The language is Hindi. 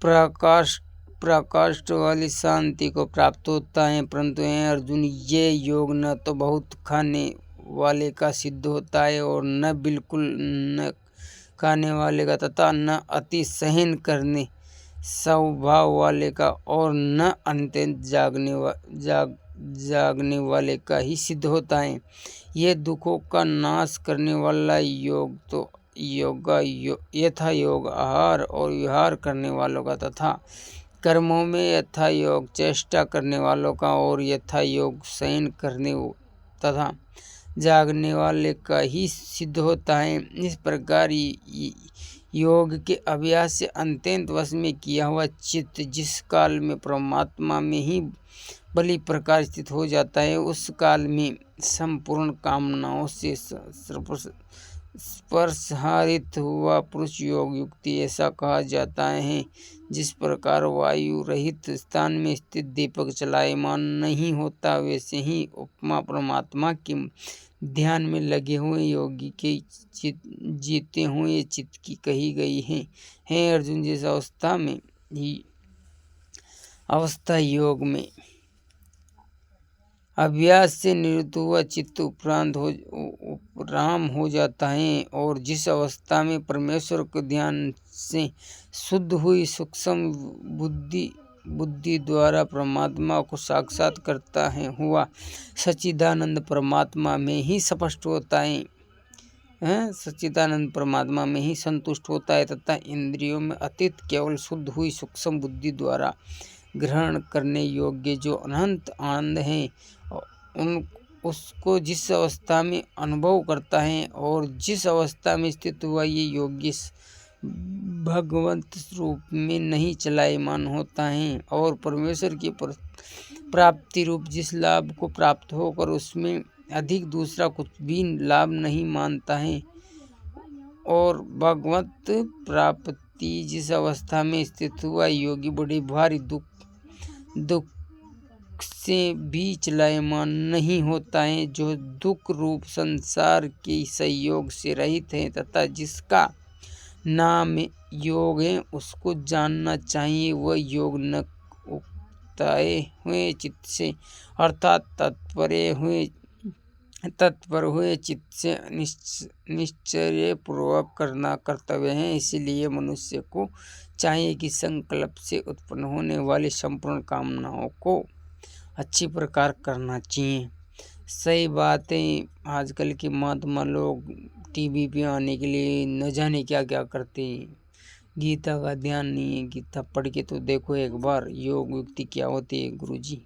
प्रकाश प्रकाष्ठ वाली शांति को प्राप्त होता है। परंतु हे अर्जुन, ये योग न तो बहुत खाने वाले का सिद्ध होता है और न बिल्कुल न खाने वाले का, तथा न अति सहन करने स्वभाव वाले का और न अत्यंत जागने वाले का ही सिद्ध होता है। ये दुखों का नाश करने वाला योग तो यथा योग आहार और विहार करने वालों का, तथा कर्मों में यथा योग चेष्टा करने वालों का और यथा योग शयन करने तथा जागने वाले का ही सिद्ध होता है। इस प्रकार योग के अभ्यास से अत्यंत वश में किया हुआ चित्त जिस काल में परमात्मा में ही बलि प्रकार स्थित हो जाता है, उस काल में संपूर्ण कामनाओं से स्पर्शहारित हुआ पुरुष योग युक्ति ऐसा कहा जाता है। जिस प्रकार वायु रहित स्थान में स्थित दीपक चलायमान नहीं होता, वैसे ही उपमा परमात्मा के ध्यान में लगे हुए योगी के जीते हुए चित्त की कही गई है। हे अर्जुन, जिस अवस्था योग में अभ्यास से निवृत्त हुआ चित्त उपराम हो जाता है और जिस अवस्था में परमेश्वर के ध्यान से शुद्ध हुई सूक्ष्म बुद्धि द्वारा परमात्मा को साक्षात करता है, हुआ सच्चिदानंद परमात्मा में ही स्पष्ट होता है, सच्चिदानंद परमात्मा में ही संतुष्ट होता है तथा इंद्रियों में अतीत केवल शुद्ध हुई सूक्ष्म बुद्धि द्वारा ग्रहण करने योग्य जो अनंत आनंद है उसको जिस अवस्था में अनुभव करता है और जिस अवस्था में स्थित हुआ ये योग्य भगवंत रूप में नहीं चलायमान होता है और परमेश्वर की प्राप्ति रूप जिस लाभ को प्राप्त होकर उसमें अधिक दूसरा कुछ भी लाभ नहीं मानता है और भगवत प्राप्ति जिस अवस्था में स्थित हुआ योगी बड़े भारी दुख से भी चलायमान नहीं होता है, जो दुख रूप संसार के संयोग से रहित है तथा जिसका नाम योग है उसको जानना चाहिए। वह योग न उकताए हुए चित्त से अर्थात तत्पर हुए चित्त से निश्चय पूर्वक करना कर्तव्य है। इसीलिए मनुष्य को चाहिए कि संकल्प से उत्पन्न होने वाली संपूर्ण कामनाओं को अच्छी प्रकार करना चाहिए। सही बात है, आजकल के महात्मा लोग टीवी पे आने के लिए न जाने क्या क्या करते हैं, गीता का ध्यान नहीं है। गीता पढ़ के तो देखो एक बार योग युक्ति क्या होती है गुरुजी।